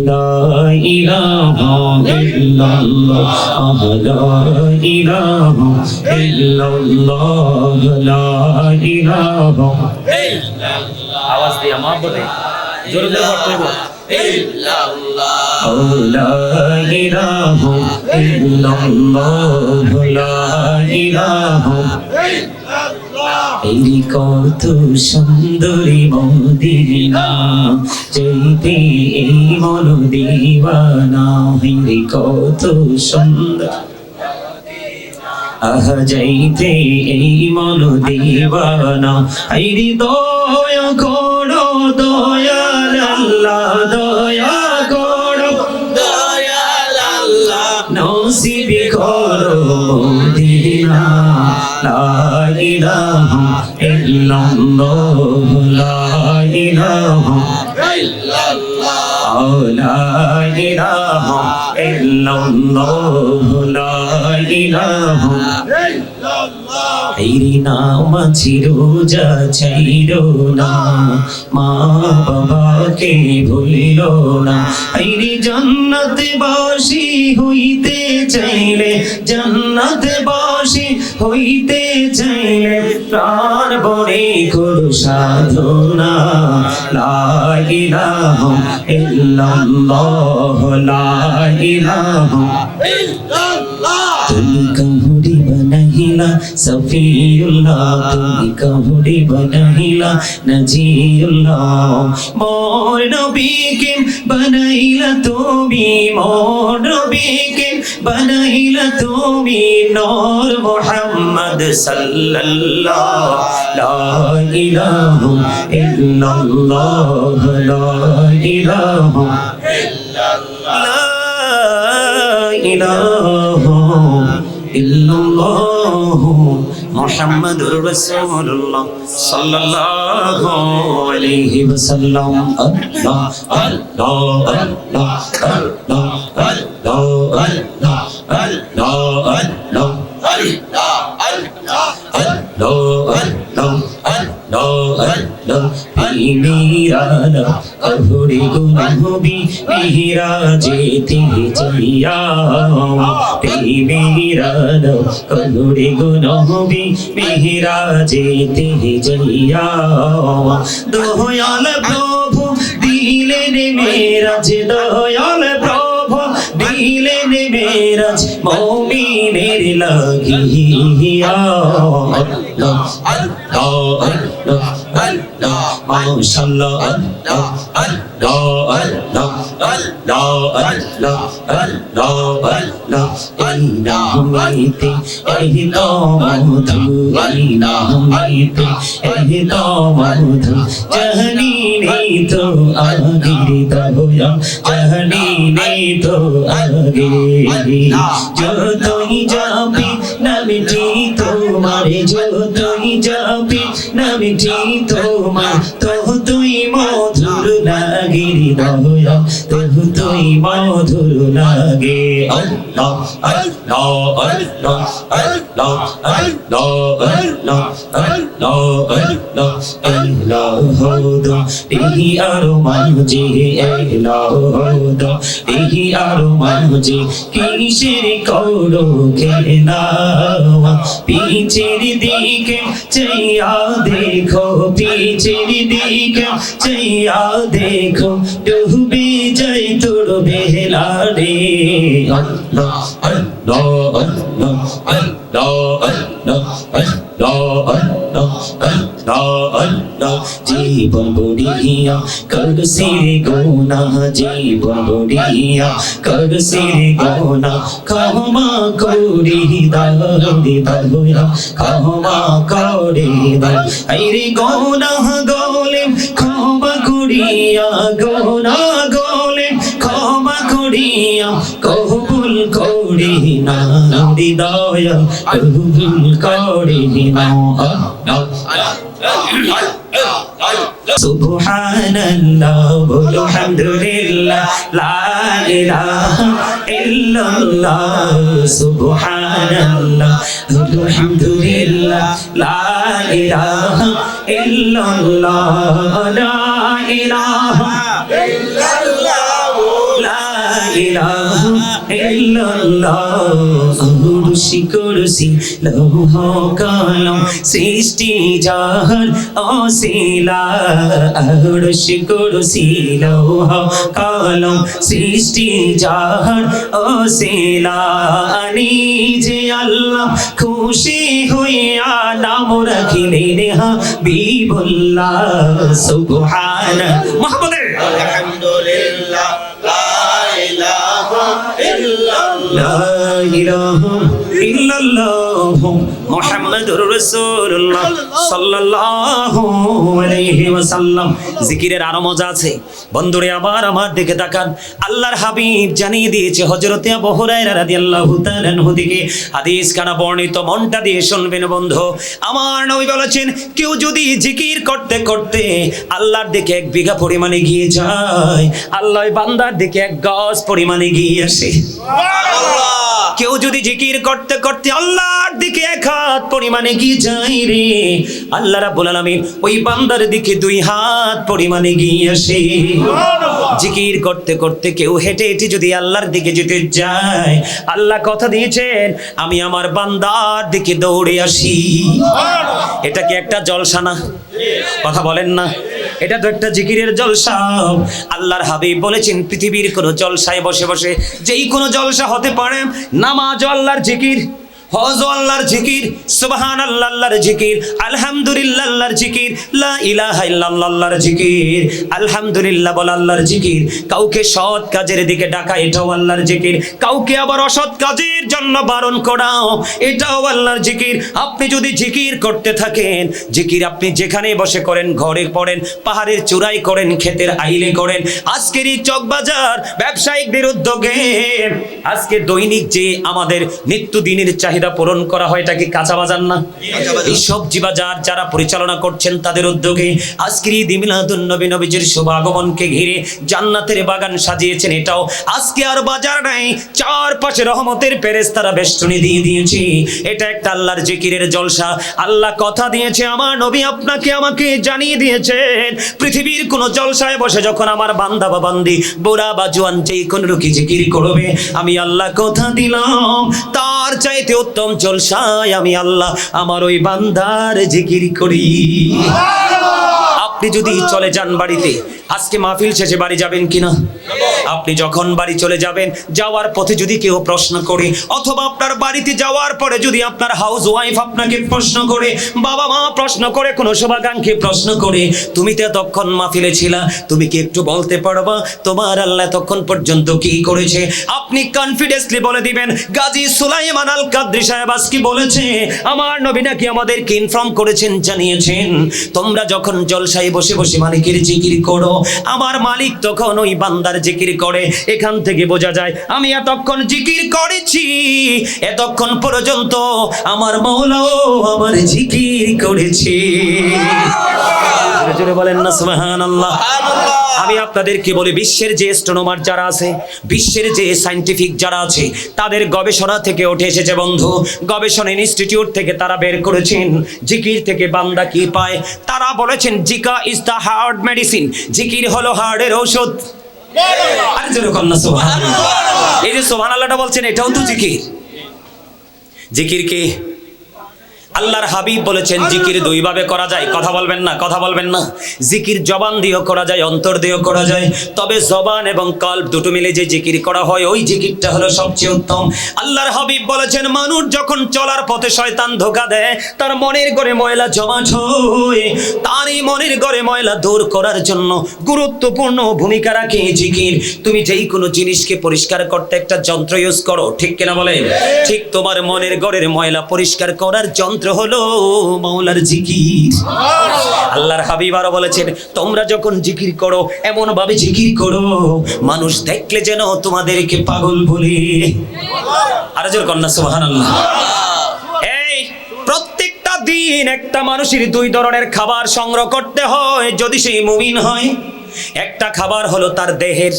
লা ইলাহা ইল্লাল্লাহ লা ইলাহা ইল্লাল্লাহ লা ইলাহা ইল্লাল্লাহ আওয়াজ দিয়ে মহব্বতে জোরে জোরে পড়তে হবে ইল্লাল্লাহ লা ইলাহা ইল্লাল্লাহ লা ইলাহা এই কত সুন্দরী মদিনা যাইতে এই মন দিওয়ানা এই কত সুন্দর আহ যাইতে এই মন দিওয়ানা এই দয়া করো দয়াল আল্লাহ দয়া করো দয়াল আল্লাহ নসিব করো মদিনা লা ইলাহা ইল্লাল্লাহ লা ইলাহা ইল্লাল্লাহ লা ইলাহা ইল্লাল্লাহ লা ইলাহা ইল্লাল্লাহ এই নামাজি রোজা ছাইরো না মা বাবাকে ভুলিও না এই জান্নাতে বাসী হইতে চাইলে জান্নাতে বাসী হইতে চাইলে প্রাণ ভরে করো সাধনা লা ইলাহা ইল্লাল্লাহ লা ইলাহা ইল্লাল্লাহ তুমি কাহুরি বানাইলা সফিউল্লাহ তুমি কাহুরি বানাইলা নজিউল্লাহ মোর নবীকে বানাইলা তুমি মোর নবীকে বানাইলা তুমি নূর মুহাম্মদ সাল্লাল্লাহ লা ইলাহা ইল্লাল্লাহ লা ইলাহা ইল্লাল্লাহ লা ইলাহা ইল্লাল্লাহ মুহাম্মাদুর রাসূলুল্লাহ সাল্লাল্লাহু আলাইহি ওয়াসাল্লাম আল্লাহ আল্লাহ আল্লাহ আল্লাহ আল্লাহ আল্লাহ আল্লাহ কহুরি গুনহবি মিরাজেতে যাইয়া মিরাদ কহুরি গুনহবি মিরাজেতে যাইয়া দয়াল প্রভু দিলেন মেরাজ দয়াল প্রভু দিলেন মেরাজ মুমিনের লাগিয়া আল্লাহ আল্লাহ আল্লাহ আল্লাহ মাশাআল্লাহ আল্লাহ আল্লাহ আল্লাহ আল্লাহ আল্লাহ আল্লাহ আল্লাহ এই নামেতে এই মধু এই নামেতে এই মধু জানি নেই তো আগে দয়া জানি নেই তো আগে যতই যাবি নামটি তোমার যতই যাবি নামটি তোমার তহু তুই মধুর লাগে দয়া তহু তুই মধুর লাগে আল্লাহ আল্লাহ আল্লাহ আল্লাহ আল্লাহ আল্লাহ আল্লাহ আল্লাহ ইলাহুদা এই আরো মাঝে ইলাহুদা এই আরো মাঝে কিসের করো খেলা পিছের দিকে চাইয়া দেখো পিছের দিকে চাইয়া দেখো ডুবে যাই তোর বেলা রে আল্লাহ আল্লাহ আল্লাহ আল্লাহ আল্লাহ আল্লাহ আল্লাহ আল্লাহ আল্লাহ জীবন বড়িয়া করছি রে গুনাহ জীবন বড়িয়া করছি রে গুনাহ ক্ষমা করি দাও রে দয়া ক্ষমা করে দাও এই রে গুনাহ গলে ক্ষমা করিয়া গুনাহ গলে ক্ষমা করিয়া কবুল করি না রে দয়া কবুল করি না সুবহানাল্লাহ বলো আলহামদুলিল্লাহ লা ইলাহা ইল্লাল্লাহ সুবহানাল্লাহ বলো আলহামদুলিল্লাহ লা ইলাহা ইল্লাল্লাহ লা ইলাহা ইল্লাল্লাহ ইলাহা ইল্লাল্লাহ আরশি কুরসি লৌহ কলম সৃষ্টি জাহান অসিলা আরশি কুরসি লৌহ কলম সৃষ্টি জাহান অসিলা নিজে আল্লাহ খুশি হইয়া নাম রাখিলেন হাবিবুল্লাহ সুবহানাল্লাহ মুহাম্মাদের আলহামদুলিল্লাহ লা ইলাহা ইল্লাল্লাহ লা ইলাহা ইল্লাল্লাহ মুহাম্মাদুর রাসূলুল্লাহ সাল্লাল্লাহু আলাইহি ওয়াসাল্লাম। জিকিরের আরো মজা আছে বন্ধুরে, আবার আমার দিকে তাকান। আল্লাহর হাবিব জানিয়ে দিয়েছে হযরতে আবু হুরায়রা রাদিয়াল্লাহু তাআলা আনহু থেকে হাদিস কানা বর্ণিত, মনটা দিয়ে শুনবেন বন্ধু। আমার নবী বলেছেন, কেউ যদি জিকির করতে করতে আল্লাহর দিকে 1 বিঘা পরিমাণে গিয়ে যায়, আল্লাহ বান্দার দিকে 1 গজ পরিমাণে গিয়ে আসে। সুবহানাল্লাহ। কেউ যদি জিকির করতে করতে আল্লাহর দিকে 1 হাত পরিমাণে গিয়ে যায় রে, আল্লাহ রাব্বুল আলামিন ওই বান্দার দিকে 2 হাত পরিমাণে গিয়ে আসে। জিকির করতে করতে কেউ হেঁটে হেঁটে যদি আল্লাহর দিকে যেতে যায়, আল্লাহ কথা দিয়েছেন আমি আমার বান্দার দিকে দৌড়ে আসি। এটা কি একটা জলসা না? কথা বলেন না, এটা তো একটা জিকিরের জলসা। আল্লাহর হাবিব বলেছেন পৃথিবীর কোন জলসায় বসে বসে যেই কোনো জলসা হতে পারে, নামাজ আল্লাহর জিকির, হজ আল্লাহর জিকির, সুবহানাল্লাহ আল্লাহর জিকির, আলহামদুলিল্লাহ আল্লাহর জিকির, লা ইলাহা ইল্লাল্লাহ আল্লাহর জিকির, আলহামদুলিল্লাহ বলা আল্লাহর জিকির। কাউকে সৎ কাজের দিকে ডাকা এটাও আল্লাহর জিকির, কাউকে আবার অসৎ কাজের জন্য বারণ করাও এটাও আল্লাহর জিকির। আপনি যদি জিকির করতে থাকেন, জিকির আপনি যেখানে বসে করেন, ঘরে করেন, পাহাড়ের চূড়ায় করেন, ক্ষেতের আইলে করেন, আজকের এই চকবাজার ব্যবসায়িকদের উদ্যোগে আজকে দৈনিক যে আমাদের নিত্যদিনের চাহিদা পূরণ করা হয়, এটা কি কাঁচা বাজার না? এই সবজি বাজার যারা পরিচালনা করছেন তাদের উদ্যোগে আজকের ঈদ মিলাদুন নবী নবীজির শুভ আগমনকে ঘিরে জান্নাতের বাগান সাজিয়েছেন। এটাও আজকে আর বাজার নাই, চারপাশে রহমতের ফেরেশতারা বেষ্টনী দিয়ে দিয়েছে। এটা একটা আল্লাহর জিকিরের জলসা। আল্লাহ কথা দিয়েছে, আমার নবী আপনাকে আমাকে জানিয়ে দিয়েছেন পৃথিবীর কোন জলসায় বসে যখন আমার বান্দা বা বান্দি, বুড়া বা জওয়ান যেই কোন রুকি জিকির করবে, আমি আল্লাহ কথা দিলাম তার চাইতে উত্তম জলসায় আমি আল্লাহ আমার ওই বান্দার জিকির করি। আপনি যদি চলে যান বাড়িতে, আজকে মাহফিল শেষে বাড়ি যাবেন কিনা? আপনি যখন বাড়ি চলে যাবেন, যাওয়ার পথে যদি কেউ প্রশ্ন করে, অথবা আপনার বাড়িতে যাওয়ার পরে যদি আপনার হাউস ওয়াইফ আপনাকে প্রশ্ন করে, বাবা মা প্রশ্ন করে, কোনো শুভাকাঙ্ক্ষী প্রশ্ন করে, তুমি তো তখন মাহফিলে ছিলা, তুমি কি একটু বলতে পারবা তোমার আল্লাহ তখন পর্যন্ত কি করেছে? আপনি কনফিডেন্সলি বলে দিবেন, গাজী সুলাইমান আল কাদরি সাহেব আজকে বলেছে, আমার নবী নাকি আমাদেরকে ইনফর্ম করেছেন, জানিয়েছেন তোমরা যখন জলসায় বসে বসে মালিকের জিকির করো, আমার মালিক তখন ওই বান্দার জিকির করে। এখান থেকে বোঝা যায় আমি এতক্ষণ জিকির করেছি, এতক্ষণ পর্যন্ত আমার মওলাও আমার জিকির করেছে। জোরে বলেন না সুবহানাল্লাহ। আমি আপনাদেরকে বলি, বিশ্বের যে অ্যাস্ট্রোনমার যারা আছে, বিশ্বের যে সায়েন্টিফিক যারা আছে, তাদের গবেষণা থেকে উঠে এসেছে বন্ধু, গবেষণা ইনস্টিটিউট থেকে তারা বের করেছেন জিকির থেকে বান্দা কি পায়। তারা বলেছেন Zika is the heart medicine, জিকির হলো হার্টের ঔষধ। আরে জোরে বলেন না সুবহানাল্লাহ। এই যে সুবহানাল্লাহটা বলছেন, এটাও তো জিকির। জিকির কি? আল্লাহর হাবিব বলেছেন জিকির 2 ভাবে করা যায়। কথা বলবেন না, কথা বলবেন না। জিকির জবান দিয়েও করা যায়, অন্তর দিয়েও করা যায়, তবে জবান এবং কলব দুটো মিলে যে জিকির করা হয়, ওই জিকিরটা হলো সবচেয়ে উত্তম। আল্লাহর হাবিব বলেছেন, মানুষ যখন চলার পথে শয়তান ধোঁকা দেয়, তার মনের ঘরে ময়লা জমা হয়, তার এই মনের ঘরে ময়লা দূর করার জন্য গুরুত্বপূর্ণ ভূমিকা রাখে জিকির। তুমি যেই কোনো জিনিসকে পরিষ্কার করতে একটা যন্ত্র ইউজ করো, ঠিক কিনা বলেন? ঠিক তোমার মনের ঘরের ময়লা পরিষ্কার করার যন্ত্র হলো মাওলার জিকির। আল্লাহর হাবিব আরো বলেছেন, তোমরা যখন জিকির করো এমন ভাবে জিকির করো মানুষ দেখলে যেন তোমাদেরকে পাগল বলে। আর জোর কন্যা সুবহানাল্লাহ। এই প্রত্যেকটা দিন একটা মানুষের 2 ধরনের খাবার সংগ্রহ করতে হয় যদি সেই মুমিন হয়। একটা খাবার হলো তার দেহের,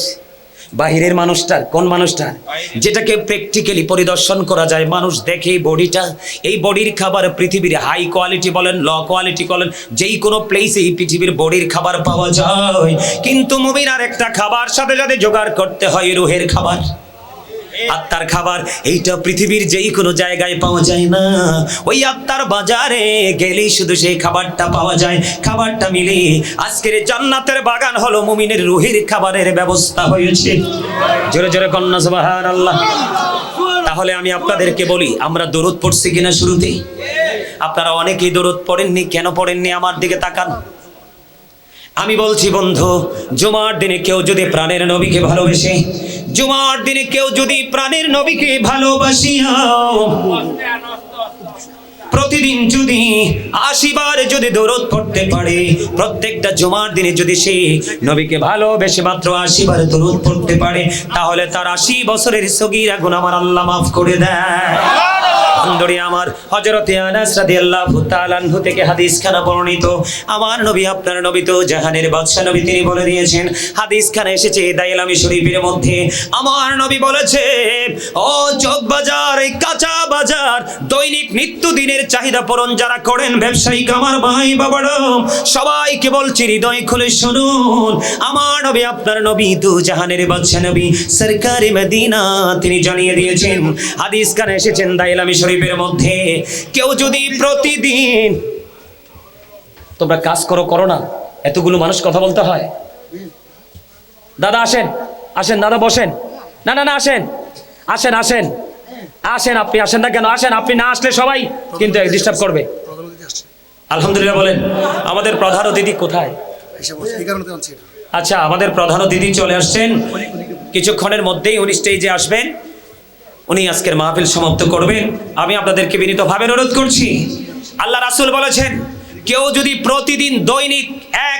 বাহিরের মানুষটার, কোন মানুষটার? যেটাকে প্র্যাকটিক্যালি পরিদর্শন করা যায়, মানুষ দেখে এই বডিটা, এই বডির খাবার পৃথিবীর হাই কোয়ালিটি বলেন, লো কোয়ালিটি বলেন, যেই কোনো প্লেসে এই পৃথিবীর বডির খাবার পাওয়া যায়। কিন্তু মুমিন আর একটা খাবার সাথে সাথে জোগাড় করতে হয়, রুহের খাবার, আত্মার খাবার। এইটা পৃথিবীর যেই কোনো জায়গায় পাওয়া যায় না, ওই আত্মার বাজারে গেলেই শুধু সেই খাবারটা পাওয়া যায়। খাবারটা মিলে আজকের জান্নাতের বাগান হলো মুমিনের রুহের খাবারের ব্যবস্থা হয়েছে। জোরে জোরে কন্যা সুবহানাল্লাহ। তাহলে আমি আপনাদেরকে বলি, আমরা দরুদ পড়ছি কিনা শুরুতে? আপনারা অনেকেই দরুদ পড়েননি, কেন পড়েননি আমার দিকে তাকান। আমি বলছি বন্ধু, জুমার দিনে কেউ যদি প্রাণের নবীকে ভালোবেসে, জুমার দিনে কেউ যদি প্রাণের নবীকে ভালোবাসিয়া প্রতিদিন যদি 80 বার যদি দরুদ পড়তে পারে, প্রত্যেকটা জুমার দিনে যদি সে নবীকে ভালোবেসে মাত্র 80 বার দরুদ পড়তে পারে, তাহলে তার 80 বছরের সগীরা গুনাহ আমার আল্লাহ মাফ করে দেয়। বন্ধুরে আমার, হযরতে আনাস রাদিয়াল্লাহু তাআলা আনহু থেকে হাদিস খানা বর্ণিত, আমার নবী আপনার নবী তো জাহানের বাদশা নবী, তিনি বলে দিয়েছেন, হাদিস খানা এসেছে দাইলামি শরীফের মধ্যে, আমার নবী বলেছে, ও চক বাজার, এই কাঁচা বাজার, দৈনিক নিত্য দিনের চাহিদা পূরণ যারা করেন, ব্যবসায়িক আমার ভাই বাবারা, সবাইকে বলছি হৃদয় খুলে শুনুন, আমার নবী আপনার নবী তো জাহানের বাদশা নবী সরকারে মদিনা, তিনি জানিয়ে দিয়েছেন, হাদিস খানা এসেছেন দাইলামি শরীফের মধ্যে, কেউ যদি প্রতিদিন, তোমরা কাজ করো করো না, এতগুলো মানুষ কথা বলতে হয়। দাদা আসেন, আসেন দাদা বসেন, না না না আসেন, আসেন আসেন আসেন, আপনি আসেন না কেন? আসেন, আপনি না আসলে সবাই কিন্তু ডিস্টার্ব করবে। আলহামদুলিল্লাহ বলেন, আমাদের প্রধান অতিথি কোথায়? আচ্ছা, আমাদের প্রধান অতিথি চলে আসছেন, কিছুক্ষণের মধ্যেই উনি স্টেজে আসবেন, উনি আজকের মাহফিল সমাপ্ত করবেন। আমি আপনাদেরকে বিনীতভাবে অনুরোধ করছি, আল্লাহ রাসূল বলেছেন, কেউ যদি প্রতিদিন দৈনিক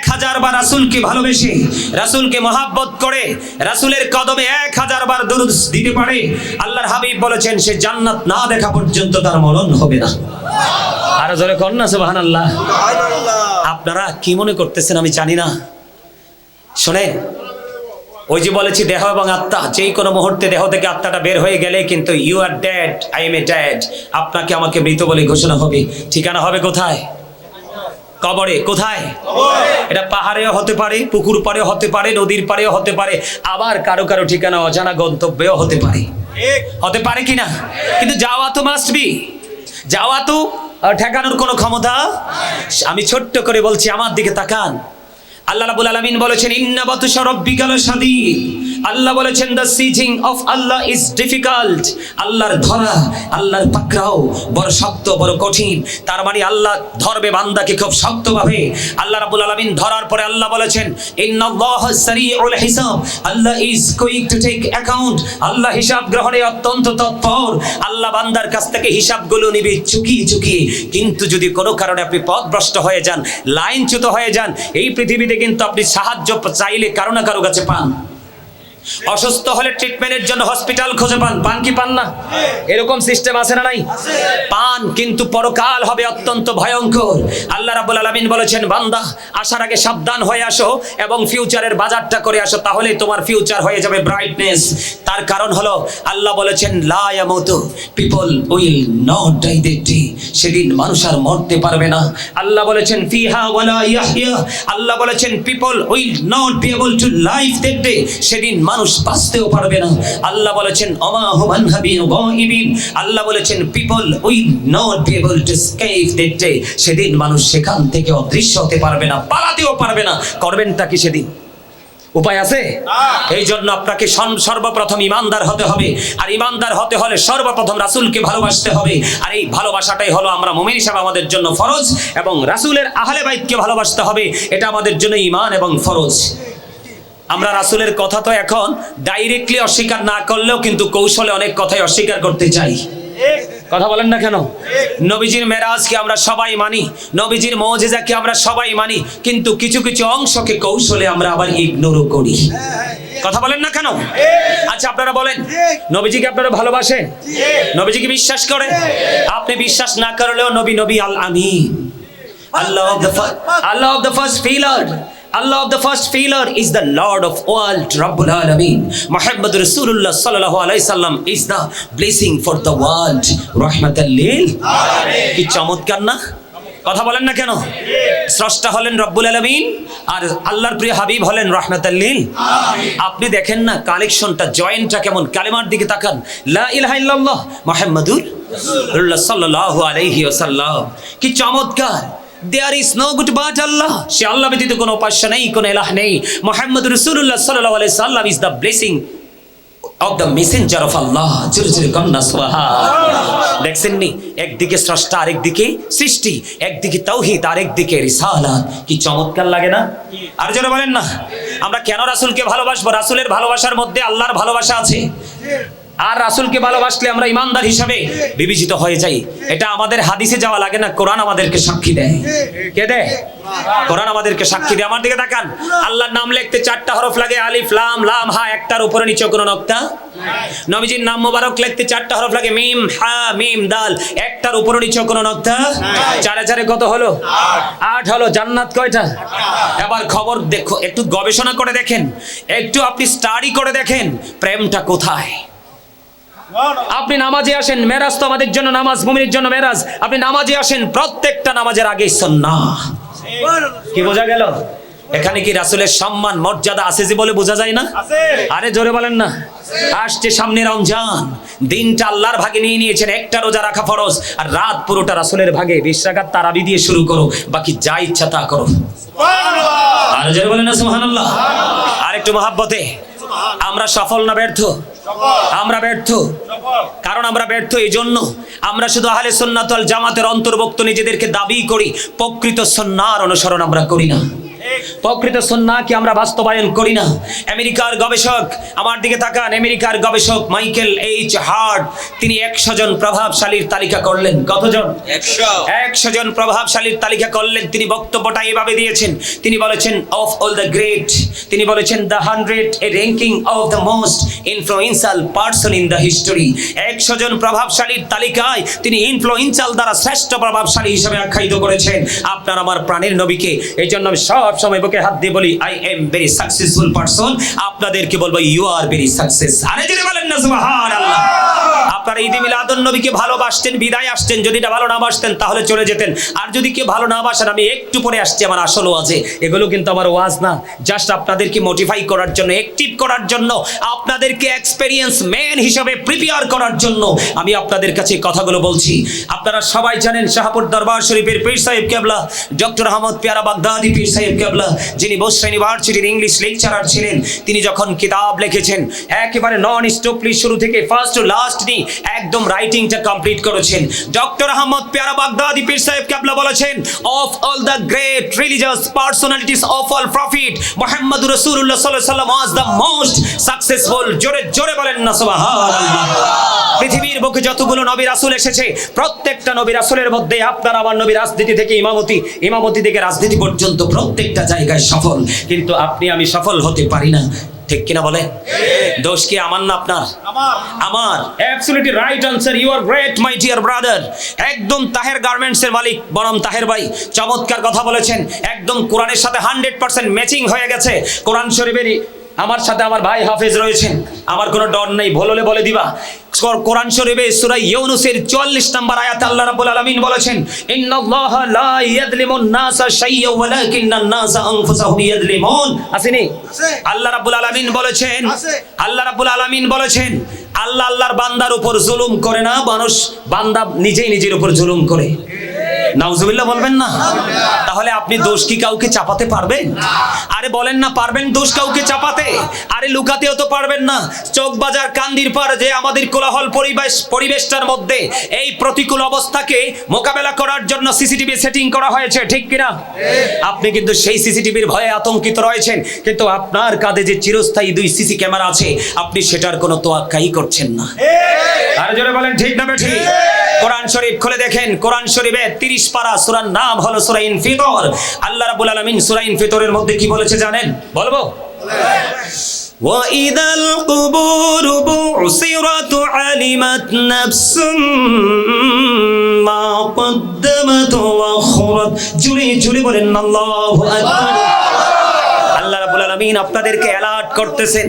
1000 বার রাসূলকে ভালোবেসে, রাসূলকে মহব্বত করে, রাসূলের কদমে 1000 বার দরুদ দিতে পারে, আল্লাহর হাবিব বলেছেন, সে জান্নাত না দেখা পর্যন্ত তার মরণ হবে না। আর জোরে কন্যা সুবহানাল্লাহ। আপনারা কি মনে করতেছেন আমি জানি না, শোনেন, ওই যে বলেছি দেহ এবং আত্মা, যেই কোনো মুহূর্তে দেহ থেকে আত্মাটা বের হয়ে গেলে কিন্তু you are dead, I am a dead, আপনাকে আমাকে মৃত বলে ঘোষণা হবে। ঠিকানা হবে কোথায়? কবরে। কোথায়? এটা পাহাড়েও হতে পারে, পুকুর পাড়েও হতে পারে, নদীর পাড়েও হতে পারে, আবার কারো কারো ঠিকানা অজানা গন্তব্যেও হতে পারে। হতে পারে কিনা? কিন্তু যাওয়া তো মাস্ট বি, যাওয়া তো ঠেকানোর কোনো ক্ষমতা। আমি ছোট্ট করে বলছি, আমার দিকে তাকান। আল্লাহ রাব্বুল আলামিন বলেছেন, ইন্না বাতুশা রাব্বিকা লাশাদীদ। আল্লাহ বলেছেন, the seizing of Allah is difficult. আল্লাহর ধরা, আল্লাহর পাকড়াও বড় শক্ত, বড় কঠিন। তার মানে আল্লাহ ধরবে বান্দাকে খুব শক্তভাবে। আল্লাহ রাব্বুল আলামিন ধরার পরে আল্লাহ বলেছেন, ইন্নাল্লাহা সারিউল হিসাব, Allah is quick to take account. আল্লাহ হিসাব গ্রহণে অত্যন্ত তৎপর। আল্লাহ বান্দার কাছ থেকে হিসাবগুলো নিবে চুকিয়ে চুকিয়ে। কিন্তু যদি কোনো কারণে আপনি পথভ্রষ্ট হয়ে যান, লাইনচ্যুত হয়ে যান, এই পৃথিবীতে কিন্তু আপনি সাহায্য চাইলে কারো না কারো কাছে পান। অসুস্থ হলে ট্রিটমেন্টের জন্য হসপিটাল খুঁজে পান, পান কি পান না? এরকম সিস্টেম আছে না নাই? পান, কিন্তু পরকাল হবে অত্যন্ত ভয়ঙ্কর। আল্লাহ রাব্বুল আলামিন বলেছেন, বান্দা আসার আগে সাবধান হয়ে আসো এবং ফিউচারের বাজারটা করে আসো, তাহলে তোমার ফিউচার হয়ে যাবে ব্রাইটনেস। তার কারণ হলো আল্লাহ বলেছেন, লা ইয়ামুতু, people will not die that day, সেদিন মানুষ আর মরতে পারবে না। আল্লাহ বলেছেন, ফিহা ওয়ালা ইয়াহইয়া, আল্লাহ বলেছেন, people will not be able to live that day, সেদিন মানুষ বাঁচতেও পারবে না। আল্লাহ বলেছেন, ওমা হুম আনহাবিন গায়িবিন, আল্লাহ বলেছেন, people will not be able to escape that day, সেদিন মানুষ সেখান থেকে অদৃশ্য হতে পারবে না, পালাতেও পারবে না। করবেনটা কি সেদিন? উপায় আছে? এই জন্য আপনাকে সর্বপ্রথম ইমানদার হতে হবে, আর ইমানদার হতে হলে সর্বপ্রথম রাসূলকে ভালোবাসতে হবে। আর এই ভালোবাসাটাই হলো আমরা মুমিন হিসেবে আমাদের জন্য ফরজ, এবং রাসূলের আহলে বাইতকে ভালোবাসতে হবে, এটা আমাদের জন্য ঈমান এবং ফরজ। আমরা রাসূলের কথা তো এখন ডাইরেক্টলি অস্বীকার না করলেও কিন্তু কৌশলে অনেক কথাই অস্বীকার করতে চাই। কথা বলেন না কেন? নবীজির মেরাজকে আমরা সবাই মানি, নবীজির মুজিজাকে আমরা সবাই মানি, কিন্তু কিছু কিছু অংশকে কৌশলে আমরা আবার ইগনোরও করি। কথা বলেন না কেন? আচ্ছা আপনারা বলেন, নবীজিকে আপনারা ভালোবাসেন? নবীজিকে বিশ্বাস করেন? আপনি বিশ্বাস না করলেও নবী নবী আল আমিন, Allah of the first pillar, Allah of the first pillar is the Lord of world, Rabbul Alameen. Muhammad Rasulullah sallallahu alaihi wasallam is the blessing for the world, Rahmatan lil Alamin. কি চমৎকার না? কথা বলেন না কেন? স্রষ্টা হলেন রব্বুল আলামিন আর আল্লাহর প্রিয় হাবিব হলেন রাহমাতাল লিল আলামিন। আপনি দেখেন না কালেকশনটা, জয়েন্টটা কেমন? কালেমার দিকে তাকান, লা ইলাহা ইল্লাল্লাহ মুহাম্মাদুর রাসূলুল্লাহ সাল্লাল্লাহু আলাইহি ওয়াসাল্লাম। কি চমৎকার! There is no good but Allah. সে আল্লাহ ব্যতীত কোনো উপাস্য নেই, কোনো ইলাহ নেই। মুহাম্মাদুর রাসূলুল্লাহ সাল্লাল্লাহু আলাইহি ওয়াসাল্লাম is the blessing of the messenger of Allah. জোরে জোরে কন্না সুবহান। দেখছেন নি, একদিকে স্রষ্টা আরেকদিকে সৃষ্টি, একদিকে তাওহীদ আরেকদিকে রিসালাত। কি চমৎকার লাগে না? আর জোরে বলেন না। আমরা কেন রাসূলকে ভালোবাসবো? রাসূলের ভালোবাসার মধ্যে আল্লাহর ভালোবাসা আছে। আর রাসূলকে ভালোবাসলে আমরা ইমানদার হিসাবে বিবেচিত হয়ে যাই। এটা আমাদের হাদিসে যাওয়া লাগে না, কোরআন আমাদেরকে সাক্ষী দেয়। কে দেয়? কোরআন আমাদেরকে সাক্ষী দেয়। আমার দিকে তাকান, আল্লাহর নাম লিখতে 4টা হরফ লাগে, আলিফ লাম লাম হা, একটার উপরে নিচে কোনো নক্তা। নবীজির নাম মোবারক লিখতে 4টা হরফ লাগে, মিম হা মিম দাল, একটার উপরে নিচে কোনো নক্তা। 4 4 কত হলো? 8 হলো। জান্নাত কয়টা? এবার খবর দেখো, একটু গবেষণা করে দেখেন, একটু আপনি স্টাডি করে দেখেন প্রেমটা কোথায়। আপনি নামাজে আসেন, মেরাজ তো আমাদের জন্য নামাজ, মুমিনের জন্য মেরাজ। আপনি নামাজে আসেন, প্রত্যেকটা নামাজের আগে সুন্নাহ। কি বোঝা গেল? এখানে কি রাসূলের সম্মান মর্যাদা আছে যে বলে বোঝা যায় না? আরে জোরে বলেন না। আসছে সামনে রমজান, দিনটা আল্লাহর ভাগে নিয়ে নিয়েছেন, একটা রোজা রাখা ফরজ, আর রাত পুরোটা রাসূলের ভাগে। 20 রাকাত তারাবি দিয়ে শুরু করো, বাকি যা ইচ্ছা তা করো। সুবহানাল্লাহ। আর জোরে বলেন না সুবহানাল্লাহ। আর একটু মহাব্বতে। আমরা সফল না ব্যর্থ? আমরা ব্যর্থ। কারণ আমরা ব্যর্থ এই জন্য আমরা শুধু আহলে সুন্নাত ওয়াল জামাতের অন্তর্ভুক্ত নিজেদেরকে দাবি করি, প্রকৃত সুন্নাহর অনুসরণ আমরা করি না। প্রকৃত সুন্নাহকে আমরা বাস্তবায়ন করি না। আমেরিকার গবেষক, আমার দিকে তাকান, আমেরিকার গবেষক মাইকেল এইচ হার্ট, তিনি 100 জন প্রভাবশালীর তালিকা করলেন। কতজন? 100 জন প্রভাবশালীর তালিকা করলেন। তিনি বক্তব্যটা এভাবে দিয়েছেন, তিনি বলেছেন অফ অল দ্য গ্রেট, তিনি বলেছেন the 100 A ranking of the most influential person in the history. 100 জন প্রভাবশালীর তালিকায় তিনি ইনফ্লুয়েন্সিয়াল দ্বারা শ্রেষ্ঠ প্রভাবশালী হিসেবে আখ্যায়িত করেছেন আপনার আমার প্রাণের নবীকে। এই জন্য আমি সব সময় বুকে হাত দিয়ে বলি, I am very successful person. আপনাদেরকে বলবো, ইউ আর ভেরি সাকসেস। আরে জোরে বলেন না সুবহানাল্লাহ। আপনারা ঈদে মিলাদুন নবীকে ভালোবাসতেন, বিদায় আসতেন। যদি এটা ভালো না বাসতেন তাহলে চলে যেতেন। আর যদি কেউ ভালো না বাসেন, আমি একটু পরে আসছি আমার আসল ওয়াজে। এগুলো কিন্তু আমার ওয়াজ না, জাস্ট আপনাদেরকে মোটিফাই করার জন্য, অ্যাক্টিভ করার জন্য, আপনাদেরকে এক্সপেরিয়েন্স ম্যান হিসেবে প্রিপেয়ার করার জন্য আমি আপনাদের কাছে কথাগুলো বলছি। আপনারা সবাই জানেন শাহপুর দরবার শরীফের পীর সাহেব কেবলা ডক্টর আহমদ পেয়ারা বাগদাদি পীর সাহেব কেবলা, যিনি বসরা ইউনিভার্সিটির ইংলিশ লেকচারার ছিলেন, তিনি যখন কিতাব লিখেছেন একেবারে নন স্টপলি শুরু থেকে ফার্স্ট টু লাস্ট নি একদম রাইটিংটা কমপ্লিট করেছেন। ডক্টর আহমদ পেয়ারা বাগদাদি পীর সাহেব কেবলা বলেছেন, of all the great religious personalities of all prophet মুহাম্মদুর রাসূলুল্লাহ সাল্লাল্লাহু আলাইহি ওয়াসাল্লাম ওয়াজ দ্য মোস্ট সাকসেসফুল। জোরে জোরে বলেন না সুবহানাল্লাহ। পৃথিবীর বুকে যতগুলো নবী রাসূল এসেছে, প্রত্যেকটা নবী রাসূলের মধ্যে আপনার আমার নবী রাজনীতি থেকে ইমামতি থেকে রাজনীতি পর্যন্ত প্রত্যেকটা জায়গায় সফল, কিন্তু আপনি আমি সফল হতে পারি না। ঠিক কিনা বলে? দোষ কি আমার না আপনার? আমার। Absolutely right answer, you are great my dear brother. একদম তাহের গার্মেন্টস এর মালিক বনাম তাহের ভাই চমৎকার কথা বলেছেন। একদম কোরআনের সাথে 100% ম্যাচিং হয়ে গেছে। কোরআন শরীফেরই আমার সাথে আমার ভাই হাফেজ রয়েছেন, আমার কোনো ডর নেই, ভুল হলে বলে দিবা। কোরআন শরীফে সূরা ইউনূসের 44 নম্বর আয়াতে আল্লাহ রাব্বুল আলামিন বলেছেন, ইন্নাল্লাহা লা ইয়াযলিমুন নাসা শাইয়্যান ওয়ালাকিন্নান নাসা আনফুসাহুম ইয়াযলিমুন। আসেনি? আল্লাহ রাব্বুল আলামিন বলেছেন, আল্লাহ আল্লাহর বান্দার উপর জুলুম করে না, বান্দা নিজেই নিজের উপর জুলুম করে। নাউজুবিল্লাহ বলবেন না? তাহলে আপনি দোষ কি কাউকে চাপাতে পারবেন? আরে বলেন না, পারবেন দোষ কাউকে চাপাতে? আরে লুকাতেও তো পারবেন না। চোখ বাজার কান্দির পার যে আমাদের কোলাহল পরিবেশটার মধ্যে এই প্রতিকূল অবস্থাকে মোকাবেলা করার জন্য সিসিটিভি সেটিং করা হয়েছে, ঠিক কিনা? আপনি কিন্তু সেই সিসিটিভির ভয়ে আতঙ্কিত রয়েছেন, কিন্তু আপনার কাঁধে যে চিরস্থায়ী 2 সিসি ক্যামেরা আছে, আপনি সেটার কোনো তোয়াক্কাই করছেন না। আরে জোরে বলেন ঠিক না বেঠিক? কোরআন শরীফ খুলে দেখেন, কোরআন শরীফে 30 পারা সূরার নাম হলো সূরা ইনফিতর। আল্লাহ রাব্বুল আলামিন সূরা ইনফিতরের মধ্যে কি বলেছে জানেন? বলবো? ওয়া ইদাল কুবুরু বুসিরাত আলিমাত নাফসুম মা কদ্দামাত ওয়া আখরাত। জুরি জুরি বলেন আল্লাহু আকবার। আলামিন আপনাদেরকে অ্যালার্ট করতেছেন,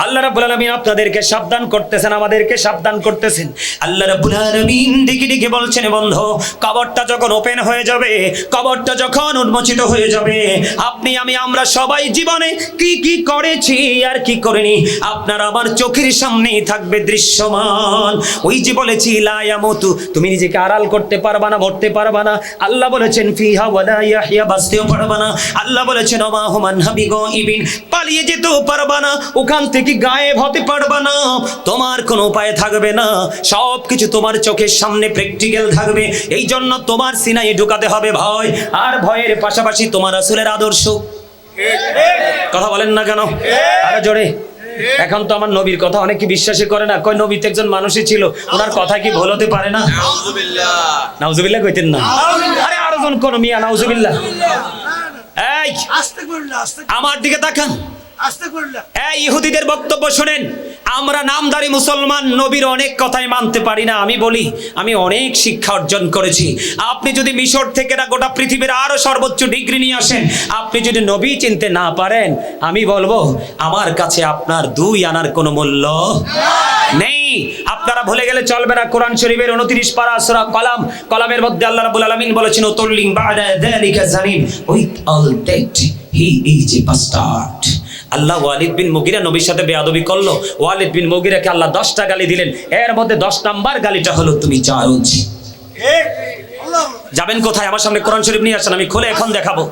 আল্লাহ রাব্বুল আলামিন আপনাদেরকে সাবধান করতেছেন, আমাদেরকে সাবধান করতেছেন। আল্লাহ রাব্বুল আলামিন ডেকে ডেকে বলছেন, বন্ধু কবরটা যখন ওপেন হয়ে যাবে, কবরটা যখন উন্মোচিত হয়ে যাবে, আপনি আমি আমরা সবাই জীবনে কি কি করেছি আর কি করিনি আপনার আমার চোখের সামনেই থাকবে দৃশ্যমান। ওই যে বলেছি লা ইয়ামুতু, তুমি নিজেকে আড়াল করতে পারবা না, মরতে পারবা না। আল্লাহ বলেছেন ফিহা ওয়ালা ইয়াহইয়া, বাঁচতেও পারবা না। আল্লাহ বলেছেন ওমা হুমান হাবিগাইবিন, পালিয়ে যেতেও পারবা না, ওখান থেকে গায়েব হতে পারবা না, তোমার কোনো উপায় থাকবে না, সব কিছু তোমার চোখের সামনে প্র্যাকটিক্যাল থাকবে। এই জন্য তোমার সিনায় ঢুকাতে হবে ভয়, আর ভয়ের পাশাপাশি তোমার রাসূলের আদর্শ। কথা বলেন না কেন আরে জোরে? এখন তো আমার নবীর কথা অনেকে বিশ্বাসই করে না, কয় নবী তো একজন মানুষই ছিল, ওনার কথা কি ভুল হতে পারে না? নাউজুবিল্লাহ, নাউজুবিল্লাহ কইতেন না? আরে আরো জন কোন মিয়া নাউজুবিল্লাহ। এই আমার দিকে তাকান, এই ইহুদিদের বক্তব্য শুনেন। আমরা নামদারি মুসলমান, নবীর অনেক কথাই মানতে পারি না। আমি বলি আমি অনেক শিক্ষা অর্জন করেছি। আপনি যদি মিশর থেকে না গোটা পৃথিবীর আরো সর্বোচ্চ ডিগ্রি নিয়ে আসেন, আপনি যদি নবী চিনতে না পারেন, আমি বলবো আমার কাছে আপনার 2 আনার কোনো মূল্য নেই। আপনারা ভুলে গেলে চলবে না, কোরআন শরীফের 29 পারা সূরা কলাম, কলামের মধ্যে আল্লাহ রাব্বুল আলামিন বলেছেন উতুল্লিং বা'দা যালিকা জানিম, with all that he is a bastard. আল্লাহ ওয়ালিদ বিন মুগিরা নবীর সাথে বেয়াদবি করলো, ওয়ালিদ বিন মুগিরাকে আল্লাহ 10টা গালি দিলেন, এর মধ্যে 10 নাম্বার গালিটা হলো তুমি জারজ। যাবেন কোথায়? আমার সামনে কোরআন শরীফ নিয়ে আসেন, আমি খুলে এখন দেখাবো।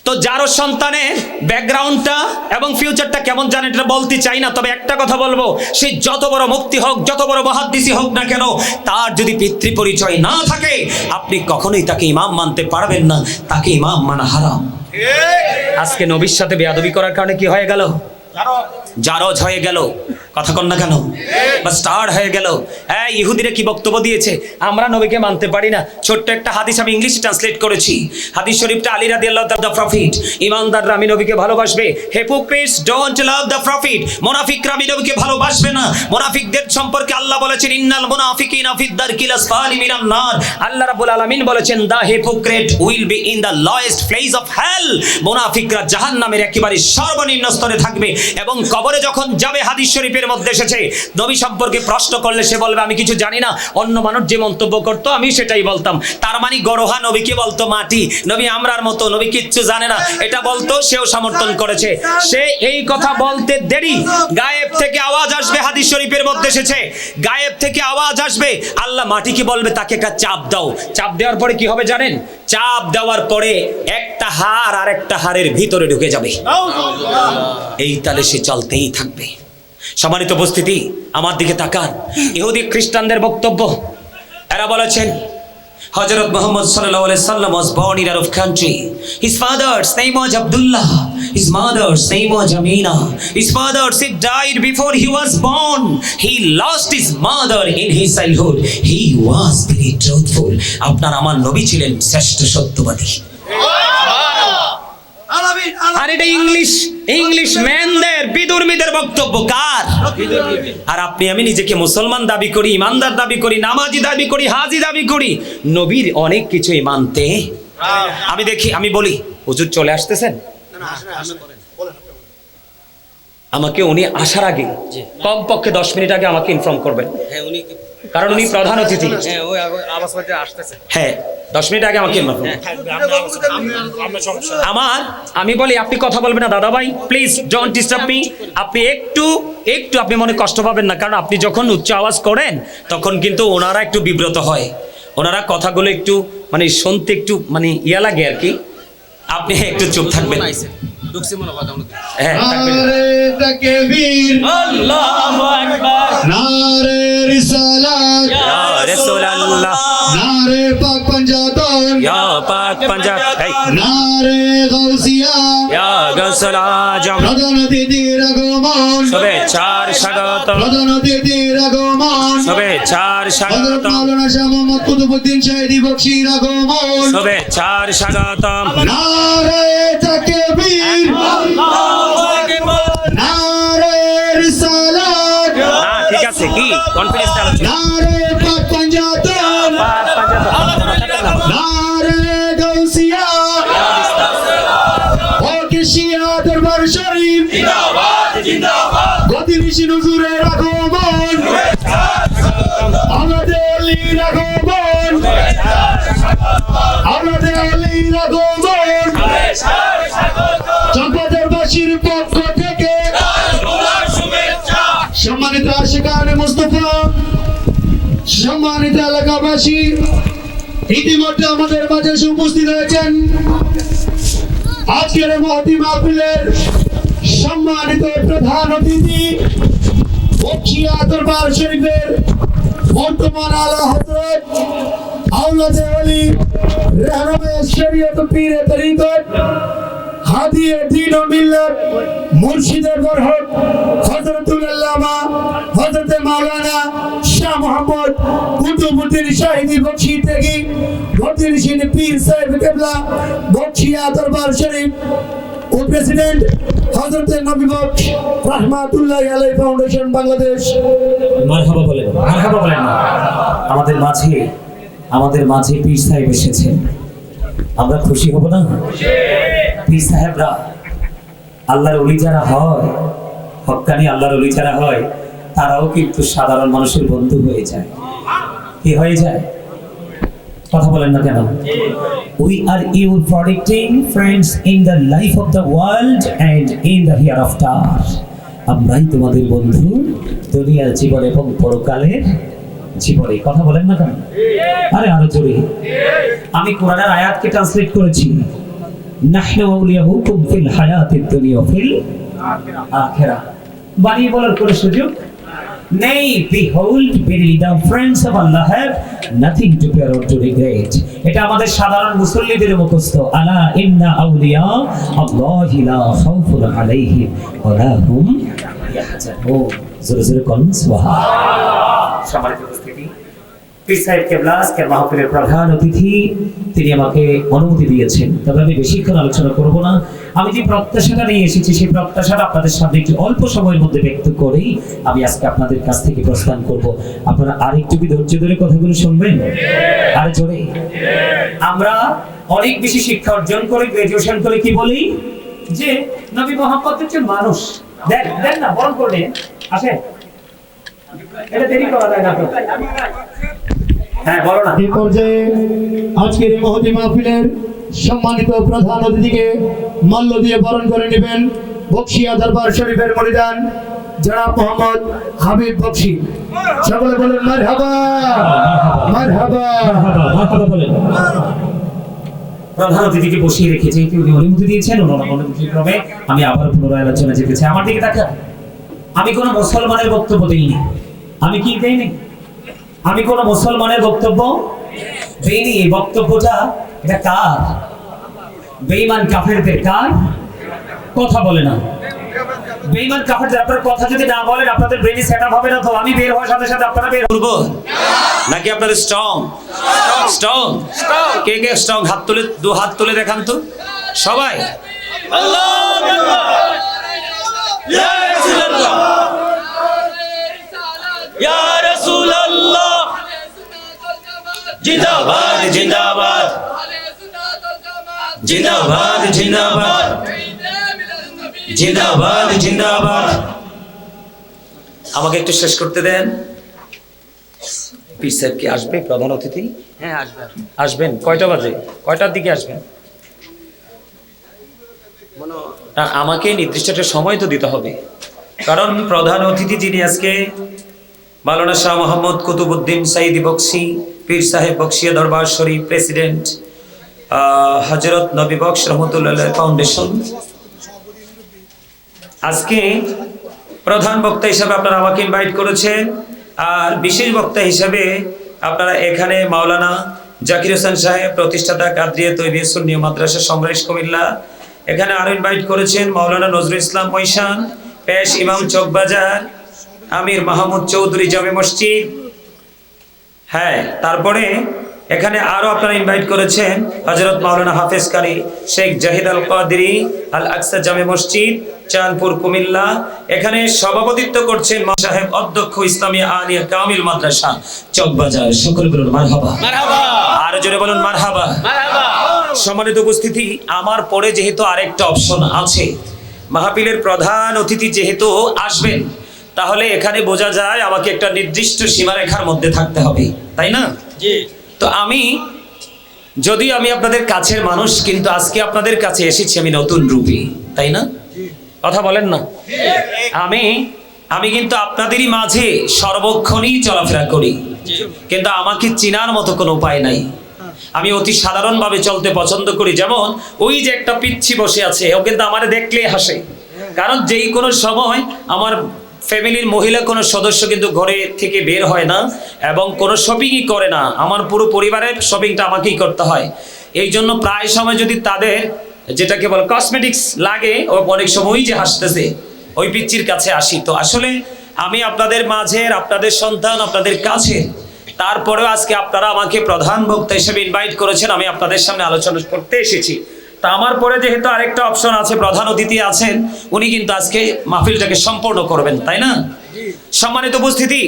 তো যারো সন্তানের ব্যাকগ্রাউন্ডটা এবং ফিউচারটা কেমন জানেন এটা বলতে চাই না, তবে একটা কথা বলবো, সে যত বড় মুফতি হোক, যত বড় মুহাদ্দিসই হোক না কেন, তার যদি পিতৃ পরিচয় না থাকে, আপনি কখনোই তাকে ইমাম মানতে পারবেন না, তাকে ইমাম মানা হারাম। আজকে নবীর সাথে বেয়াদবি করার কারণে কি হয়ে গেল? জারজ হয়ে গেল। কথা কন না কেন? বা স্টার হয়ে গেল। হ্যাঁ, ইহুদিরা কি বক্তব্য দিয়েছে? আমরা নবীকে মানতে পারি না। ছোট্ট একটা হাদিস আমি ইংলিশ ট্রান্সলেট করেছি। হাদিস শরীফটা আলী রাদিয়াল্লাহু তাআলা, দ্য প্রফিট, ইমানদাররা আমি নবীকে ভালোবাসবে, hypocrites don't love the profit, মুনাফিকরা আমি নবীকে ভালোবাসবে না। মুনাফিকদের সম্পর্কে আল্লাহ বলেছেন ইন্নাল মুনাফিকিনা ফিদ দারকিল আসফালি মিনান নার। আল্লাহ রাব্বুল আলামিন বলেছেন the hypocrite will be in the lowest place of hell. মুনাফিকরা জাহান্নামের একেবারে সর্বনিম্ন স্তরে থাকবে এবং কবরে যখন যাবে, হাদিস শরীফের মধ্যে এসেছে, নবী সম্পর্কে প্রশ্ন করলে সে বলবে আমি কিছু জানি না। অন্য মানুষ যে মন্তব্য করতো আমি সেটাই বলতাম। তার মানে গড়হা নবীকে বলতো মাটি, নবী আমরার মতো, নবী কিচ্ছু জানে না, এটা বলতো, সেও সমর্থন করেছে। সে এই কথা বলতে দেরি, গায়েব থেকে আওয়াজ আসবে, হাদিস শরীফের মধ্যে এসেছে, গায়েব থেকে আওয়াজ আসবে, আল্লাহ মাটিকে বলবে তাকে একটা চাপ দাও। চাপ দেওয়ার পরে কি হবে জানেন? চাপ দেওয়ার পরে একটা হাড় আর একটা হাড়ের ভিতরে ঢুকে যাবে, এই তালে সে চলতেই থাকবে। সম্মানিত উপস্থিতি, আমার দিকে তাকান। ইহুদি খ্রিস্টানদের বক্তব্য, এরা বলেছেন হযরত মুহাম্মদ সাল্লাল্লাহু আলাইহি সাল্লাম was born in Arab country. His father's name was Abdullah. His mother's name was Amina. His father she died before he was born. He lost his mother in his childhood. He was very truthful. আপনার আমার নবী ছিলেন শ্রেষ্ঠ সত্যবাদী। আর এটা English ম্যানদের, বিদুর্মীদের বক্তব্য। কার? আর আপনি আমি নিজেকে মুসলমান দাবি করি, ইমানদার দাবি করি, নামাজি দাবি করি, হাজি দাবি করি, নবীর অনেক কিছুই মানতে। আমি দেখি, আমি বলি হুজুর চলে আসতেছেন, আমাকে উনি আসার আগে কমপক্ষে 10 মিনিট আগে আমাকে ইনফর্ম করবেন, কারণ উনি প্রধান অতিথি। হ্যাঁ, 10 মিনিট আগে আমাকে ইনফর্ম। আমি বলি আপনি কথা বলবেন না দাদা ভাই, প্লিজ ডোন্ট ডিস্টার্ব মি। আপনি একটু আপনি মনে কষ্ট পাবেন না, কারণ আপনি যখন উচ্চ আওয়াজ করেন তখন কিন্তু ওনারা একটু বিব্রত হয়, ওনারা কথাগুলো একটু মানে শুনতে একটু মানে ইয়া লাগে আর কি। আপনি একটু চুপ থাকবেন। হ্যাঁ, নারে তাকবীর, আল্লাহু আকবার, নারে রিসালাত, ইয়া রাসূলুল্লাহ, নারে পাক পাঞ্জাতন, ইয়া পাক পাঞ্জাব, নারে গাউসিয়া, ইয়া গাউসুল আজম, প্রধান অতিথির আগমন, শুভেচ্ছার স্বাগতম, প্রধান অতিথির আগমন, শুভেচ্ছার হযরত স্বাগতম, মাওলানা শাহ মোহাম্মদ কুতুবউদ্দিন শাহী বখশির আগমন, শুভেচ্ছার স্বাগতম। নারে তাকবীর, আল্লাহু আকবার। নারে রিসালাত, হ্যাঁ, ঠিক আছে, কি কনফিডেন্স আলোচনা। নারে পাক পাঞ্জাতন, পাক পাঞ্জাব, নারে গাউসিয়া, ওকে শিয়া হুজুরের আগমন, আমাদের অলির আগমন, আমাদের অলির আগমন, চকবাজারবাসীর পক্ষ থেকে সম্মানিত আশিকানে মুস্তাফা, সম্মানিত এলাকাবাসী, ইতিমধ্যে আমাদের মাঝে এসে উপস্থিত হয়েছেন আজকের এই মহতি মাহফিলের সম্মানিত প্রধান অতিথি বকশিয়া দরবার শরীফের বর্তমান আলা হযরত আওলাদে ওলি রাহবে শরীয়ত পীরে তরিকত হাদিয়ে দ্বীন ও মিল্লাত মুর্শিদে বরহক হযরতুল আল্লামা হযরত মাওলানা শাহ মোহাম্মদ কুতুবউদ্দিন শাহিদি বকশি থেকে বদিরশিন পীর সাহেব কেবলা বকশিয়া দরবার শরীফ ও প্রেসিডেন্ট হযরত নবী বক্শ রাহমাতুল্লাহি আলাইহি ফাউন্ডেশন বাংলাদেশ। মারহাবা বলেন, মারহাবা বলেন। আমাদের মাঝে পীর সাহেব এসেছেন, আমরা খুশি হব না? পীর সাহেবরা আল্লাহর ওলি যারা হয়, হক্কানি আল্লাহর ওলি যারা হয়, তারাও কিন্তু সাধারণ মানুষের বন্ধু হয়ে যায়। কি হয়ে যায়? কথা বলেন না কেন? We are your protecting friends in the life of the world and in the hereafter. আমরাই তোমাদের বন্ধু দুনিয়ার জীবন এবং পরকালের জীবনে। কথা বলেন না কেন? আরে আরো জোরে। আমি কোরআনের আয়াতকে ট্রান্সলেট করেছি, নাহনু আউলিয়াহুকুম ফিল হায়াতিদ দুনিয়া ফিল আখিরাহ। বানিয়ে বলার কোনো সুযোগ নেই। Behold, verily the friends of Allah have nothing to fear or to regret. এটা আমাদের সাধারণ মুসল্লিদের মুখস্থ। আলা ইন্না আউলিয়া আল্লাহি লা খাউফুন আলাইহিম ওয়া লা হুম ইয়াহজানুন। জোরে জোরে বলুন সুবহানাল্লাহ। সম্মানিত উপস্থিতি, পীর সাহেব কেবলা আজকের মাহফিলের প্রধান অতিথি, তিনি আমাকে অনুমতি দিয়েছেন। তবে আমি বেশিক্ষণ আলোচনা করব না। আমি যে প্রত্যাশাটা নিয়ে এসেছি সেই প্রত্যাশাটা আপনাদের সামনে একটু অল্প সময়ের মধ্যে ব্যক্ত করেই আমি আজকে আপনাদের কাছ থেকে প্রস্থান করব। আপনারা আরেকটু কি ধৈর্য ধরে কথাগুলো শুনবেন? আরে জোরে। আমরা অনেক বেশি শিক্ষা অর্জন করে গ্রাজুয়েশন করে কি বলি যে নবী মুহাম্মদ হচ্ছে মানুষ। দেন না, বরং করে আসেন, এটা দেরি করা যায় না তো। হ্যাঁ বলো না। এই পর্যায়ে আজকের এই মহতি মাহফিলের সম্মানিত প্রধান অতিথিকে মাল্য দিয়ে বরণ করে নেবেন বকশিয়া দরবার শরীফের মনিদান জনাব মোহাম্মদ হাবিব বকশি। সকলে বলেন মারহাবা, মারহাবা, মারহাবা বলেন। প্রধান অতিথিকে বসিয়ে রেখেছি, উনি অনুমতি দিয়েছেন। ওনার অনুমতি ক্রমে আমি আবার পুনরায় আলোচনা যেতে চাই। আমার দিকে তাকান। আমি কোনো মুসলমানের বক্তব্য দেইনি। আমি কি দেইনি? আমি কোন মুসলমানের বক্তব্য দেইনি। এই বক্তব্যটা এটা কার? বেঈমান কাফেরদের। কার কথা বলে না? বেঈমান কাফেরদের। আপনার কথা যদি না বলেন আপনাদের ব্রেইনে সেটআপ হবে না। তো আমি বের হওয়ার সাথে সাথে আপনারা বের করব নাকি? আপনারা স্ট্রং স্ট্রং কে কে স্ট্রং? হাত তুলে, দু হাত তুলে দেখান তো সবাই। আল্লাহু আকবার, ইয়া রাসূলুল্লাহ, ইয়া রাসূলুল্লাহ, জিন্দাবাদ জিন্দাবাদ, জিন্দাবাদ জিন্দাবাদ, জিন্দাবাদ জিন্দাবাদ। আমাকে একটু শেষ করতে দেন। পীর সাহেব কি আসবে প্রধান অতিথি? হ্যাঁ আসবেন। আসবেন কয়টা বাজে? কয়টার দিকে আসবেন? না, আমাকে নির্দিষ্ট একটা সময় তো দিতে হবে, কারণ প্রধান অতিথি যিনি আজকে মাওলানা শাহ মোহাম্মদ কুতুবউদ্দিন সাইদি বকশি, পীর সাহেব বকশিয়া দরবার শরীফ প্রেসিডেন্ট, হযরত নবী বক্শ রহমতুল্লাহ ফাউন্ডেশন, আজকে প্রধান বক্তা হিসেবে আপনারা আমাকে ইনভাইট করেছেন। আর বিশেষ বক্তা হিসেবে আপনারা এখানে মাওলানা জাকির হোসেন সাহেব, প্রতিষ্ঠাতা কাদরিয়া তৈয়বিয়া সুন্নিয়া মাদ্রাসা সমরেশ কুমিল্লা, এখানে আরো ইনভাইট করেছেন মাওলানা নজরুল ইসলাম মৈশান, পেশ ইমাম চকবাজার, আমির মাহমুদ চৌধুরী জামে মসজিদ। হ্যাঁ, তারপরে এখানে আরো আপনারা ইনভাইট করেছেন হযরত মাওলানা হাফেজ কারি শেখ জাহিদ আল কাদেরী আল আকসা জামে মসজিদ, চাঁদপুর কুমিল্লা। এখানে সভাপতিত্ব করছেন সাহেব, অধ্যক্ষ ইসলামিয়া আলিয়া কামিল মাদ্রাসা চকবাজার। সকলে বলুন মারহাবা, মারহাবা। আর জোরে বলুন মারহাবা, মারহাবা। সম্মানিত উপস্থিতি, আমার পরে যেহেতু আরেকটা অপশন আছে, মাহফিলের প্রধান অতিথি যেহেতু আসবেন, তাহলে এখানে বোঝা যায় আমাকে একটা নির্দিষ্ট সীমারেখার মধ্যে থাকতে হবে, তাই না? জি। তো যদিও আমি আপনাদের কাছের মানুষ, কিন্তু আজকে আপনাদের কাছে এসেছি আমি নতুন রূপে, তাই না? কথা বলেন না? আমি কিন্তু আপনাদেরই মাঝে সর্বক্ষণই চলাফেরা করি, কিন্তু আমাকে চিনার মতো কোনো উপায় নাই। আমি অতি সাধারণভাবে চলতে পছন্দ করি। যেমন ওই যে একটা পিচ্ছি বসে আছে, ও কিন্তু আমার দেখলেই হাসে, কারণ যেই কোনো সময় আমার ফ্যামিলির মহিলা কোনো সদস্য কিন্তু ঘরে থেকে বের হয় না এবং কোনো শপিংই করে না, আমার পুরো পরিবারের শপিংটা আমাকেই করতে হয়। এই জন্য প্রায় সময় যদি তাদের যেটাকে বলে কসমেটিক্স লাগে, ও অনেক সময়ই যে হাসতেছে, ওই পিচ্চির কাছে আসি। তো আসলে আমি আপনাদের মাঝের, আপনাদের সন্তান, আপনাদের কাছে, তারপরেও আজকে আপনারা আমাকে প্রধান বক্তা হিসেবে ইনভাইট করেছেন, আমি আপনাদের সামনে আলোচনা করতে এসেছি। তা আমার পরে যেহেতু আরেকটা অপশন আছে, প্রধান অতিথি আছেন, উনি কিন্তু আজকে মাহফিলটাকে সম্পূর্ণ করবেন, তাই না? সম্মানিত উপস্থিতি,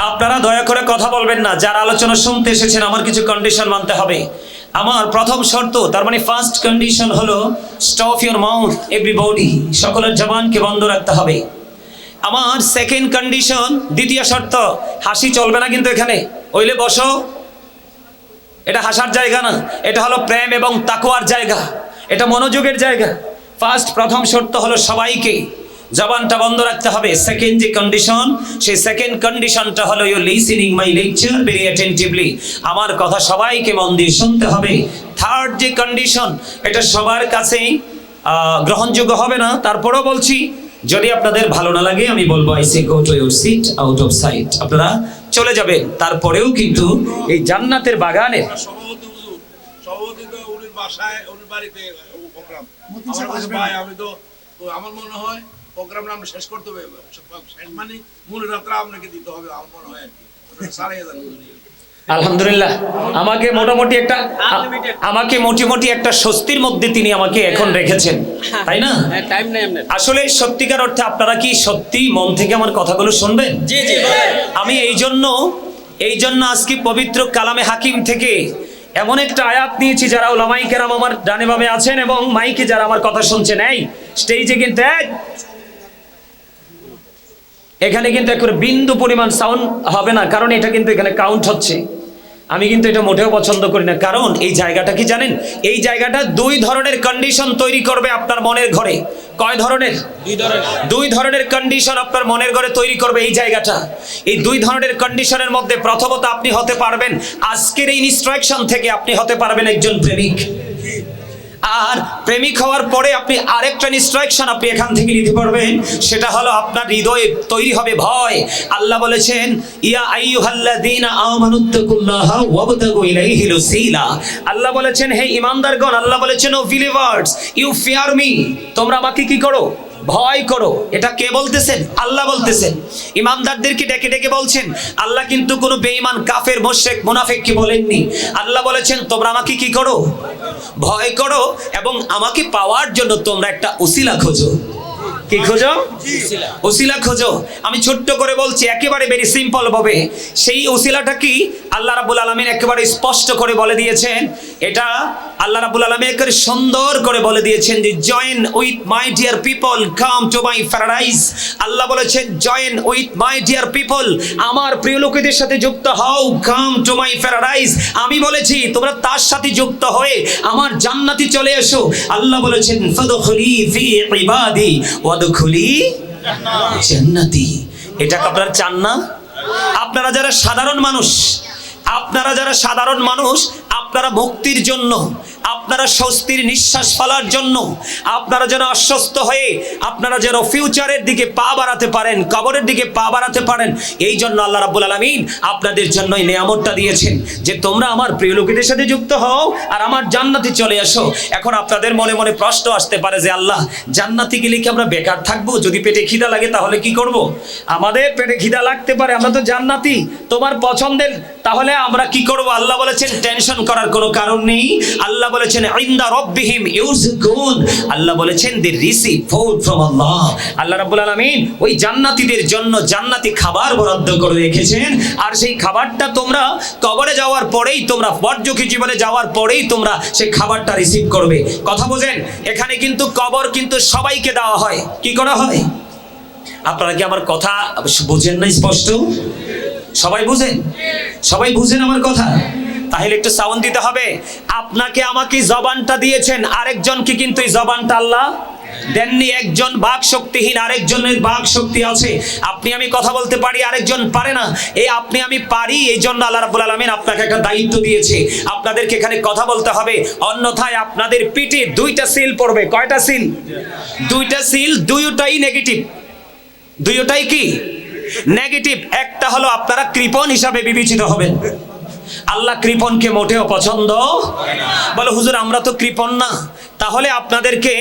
আপনারা দয়া করে কথা বলবেন না। যারা আলোচনা শুনতে এসেছেন, আমার কিছু কন্ডিশন মানতে হবে। আমার প্রথম শর্ত, তার মানে ফার্স্ট কন্ডিশন হলো স্টপ ইউর মাউথ এভরিবডি, সকলের জবানকে বন্ধ রাখতে হবে। আমার সেকেন্ড কন্ডিশন, দ্বিতীয় শর্ত, হাসি চলবে না কিন্তু এখানে, ওইলে বসো, এটা হাসার জায়গা না, এটা হলো প্রেম এবং তাকওয়ার জায়গা, এটা মনোযোগের জায়গা। প্রথম শর্ত হলো সবাইকে জবানটা বন্ধ রাখতে হবে। সেকেন্ড যে কন্ডিশন, সেই সেকেন্ড কন্ডিশনটা হলো you listening my lecture very attentively, আমার কথা সবাইকে মন দিয়ে শুনতে হবে। থার্ড যে কন্ডিশন, এটা সবার কাছেই গ্রহণযোগ্য হবে না, তারপরেও বলছি, যদি আপনাদের ভালো না লাগে আমি বলবো I say go to your seat out of sight, আপনারা চলে যাবেন। তারপরেও কিন্তু এই জান্নাতের বাগানের সভাপতি তো উনি বাসায়, উনি বাড়িতে প্রোগ্রাম, আমার কাছে ভাই, আমি তো আমার মনে হয় প্রোগ্রামটা আমরা শেষ করতে হবে, শেষ মানে মূল যাত্রা আপনাকে দিতে হবে আমার মনে হয় আর কি, 4,500। আলহামদুলিল্লাহ, আমাকে মোটামুটি একটা স্বস্তির মধ্যে তিনি আমাকে এখন রেখেছেন, তাই না? টাইম নাই আপনার। আসলে সত্যিকার অর্থে আপনারা কি সত্যি মন থেকে আমার কথাগুলো শুনবেন? জি জি। আমি এই জন্য আজকে পবিত্র কালামে হাকিম থেকে এমন একটা আয়াত নিয়েছি, যারা উলামায়ে কেরাম আমার ডানে বামে আছেন এবং মাইকে যারা আমার কথা শুনছেন, এই স্টেজে কিন্তু এখানে কিন্তু একেবারে বিন্দু পরিমাণ সাউন্ড হবে না, কারণ এটা কিন্তু এখানে কাউন্ট হচ্ছে। আমি কিন্তু এটা মোটেও পছন্দ করি না, কারণ এই জায়গাটা কি জানেন, এই জায়গাটা দুই ধরনের কন্ডিশন তৈরি করবে আপনার মনের ঘরে। কয় ধরনের? দুই ধরনের কন্ডিশন আপনার মনের ঘরে তৈরি করবে এই জায়গাটা। এই দুই ধরনের কন্ডিশনের মধ্যে প্রথমত আপনি হতে পারবেন, আজকের এই ইনস্ট্রাকশন থেকে আপনি হতে পারবেন একজন প্রেমিক। আর প্রেমিক হওয়ার পরে আপনি আরেকটা ইনস্ট্রাকশন আপনি এখান থেকে নিতে পারবেন, সেটা হলো আপনার হৃদয়ে তৈরি হবে ভয়। আল্লাহ বলেছেন, ইয়া আইয়ুহাল্লাযীনা আমানুত্তাকুল্লাহা ওয়াবতাগু ইলাইহিল ওসিলা। আল্লাহ বলেছেন, হে ঈমানদারগণ, আল্লাহ বলেছেন, O believers, you fear me, তোমরা আমাকে কি করো? ভয় করো। এটা কে বলতেছেন? আল্লাহ বলতেছেন। ইমানদারদেরকে ডেকে ডেকে বলছেন। আল্লাহ কিন্তু কোনো বেঈমান, কাফের, মুশরিক, মুনাফিককে বলেননি। আল্লাহ বলেছেন, তোমরা আমাকে কি করো? ভয় করো, এবং আমাকে পাওয়ার জন্য তোমরা একটা উসিলা খোঁজো। কি খোঁজো? উসিলা খোঁজো। আমি ছোট্ট করে বলছি, একেবারে ভেরি সিম্পল ভাবে। সেই উসিলাটা কি? আল্লাহ রাব্বুল আলামিন একেবারে স্পষ্ট করে বলে দিয়েছেন। এটা আল্লাহ রাব্বুল আলামিন একেবারে সুন্দর করে বলে দিয়েছেন যে join with my dear people, come to my paradise. আল্লাহ বলেছেন, join with my dear people, আমার প্রিয় লোকেদের সাথে যুক্ত হও, কাম টু মাই প্যারাডাইস। আমি বলেছি তোমরা তার সাথে যুক্ত হয়ে আমার জান্নাতে চলে এসো। আল্লাহ বলেছেন, ফাদখুলি ফি ইবাদি ওয়াদখুলি জান্নাতি। এটা আপনারা চান না? আপনারা যারা সাধারণ মানুষ, আপনারা মুক্তির জন্য, আপনারা স্বস্তির নিঃশ্বাস ফেলার জন্য, আপনারা যেন অসুস্থ হয়ে আপনারা যেন ফিউচারের দিকে পা বাড়াতে পারেন, কবরের দিকে পা বাড়াতে পারেন, এই জন্য আল্লাহ রাব্বুল আলামিন আপনাদের জন্য এই নিয়ামতটা দিয়েছেন যে তোমরা আমার প্রিয় লোকেদের সাথে যুক্ত হও আর আমার জান্নাতে চলে আসো। এখন আপনাদের মনে মনে প্রশ্ন আসতে পারে যে আল্লাহ, জান্নাতে গেলে কি আমরা বেকার থাকবো? যদি পেটে খিদা লাগে তাহলে কি করব? আমাদের পেটে খিদা লাগতে পারে, আমরা তো জান্নাতি, তোমার পছন্দের, তাহলে আমরা কি করব? আল্লাহ বলেছেন, টেনশন করার কোনো কারণ নেই। আল্লাহ বলেছেন, ইনদা রাব্বিহিম ইউরযুকুন। আল্লাহ বলেছেন, দে রিসিভ ফুড ফ্রম আল্লাহ। আল্লাহ রাব্বুল আলামিন ওই জান্নাতীদের জন্য জান্নাতি খাবার বরাদ্দ করে রেখেছেন, আর সেই খাবারটা তোমরা কবরে যাওয়ার পরেই, তোমরা পরযোগী জীবনে যাওয়ার পরেই তোমরা সেই খাবারটা রিসিভ করবে। কথা বোঝেন? এখানে কিন্তু কবর কিন্তু সবাইকে দেওয়া হয়। কি করা হয়? আপনারা কি আমার কথা বুঝেন না স্পষ্ট? সবাই বুঝেন? সবাই বুঝেন আমার কথা? তাহলে একটু সাউন্ড দিতে হবে। আপনাকে আমাকে জবানটা দিয়েছেন, আরেকজনকে কিন্তু এই জবানটা আল্লাহ দেননি। একজন বাক শক্তিহীন, আরেকজনের বাক শক্তি আছে। আপনি আমি কথা বলতে পারি, আরেকজন পারে না। এই আপনি আমি পারি, এই জন্য আল্লাহ রাব্বুল আলামিন আপনাকে একটা দায়িত্ব দিয়েছে। আপনাদেরকে এখানে কথা বলতে হবে, অন্যথায় আপনাদের পিঠে দুইটা সিল পড়বে। কয়টা সিল? দুইটা সিল, দুইটাই নেগেটিভ। দুইটাই কি নেগেটিভ। একটা হলো আপনারা কৃপণ হিসাবে বিবেচিত হবেন। আল্লাহ কৃপণকে মোটেও পছন্দ বলে, হুজুর আমরা তো কৃপণ না। তাহলে আপনাদেরকে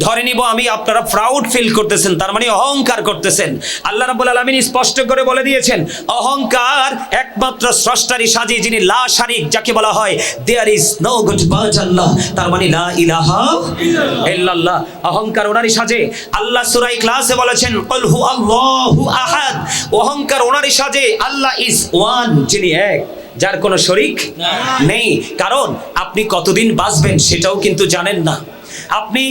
ধরে নিব আমি, আপনারা প্রাউড ফিল করতেছেন, তার মানে অহংকার করতেছেন। আল্লাহ রাব্বুল আলামিন স্পষ্ট করে বলে দিয়েছেন, অহংকার একমাত্র স্রষ্টারই সাজে, যিনি লা শারিক, যাকে বলা হয় there is no god but Allah, তার মানে লা ইলাহা ইল্লাল্লাহ। অহংকার ওনারই সাজে। আল্লাহ সূরা ইখলাসে বলেছেন কুল হু আল্লাহু আহাদ। অহংকার ওনারই সাজে। আল্লাহ ইজ ওয়ান, যিনি এক, যার কোনো শরীক নেই। কারণ আপনি কতদিন বাঁচবেন সেটাও কিন্তু জানেন না। আপনি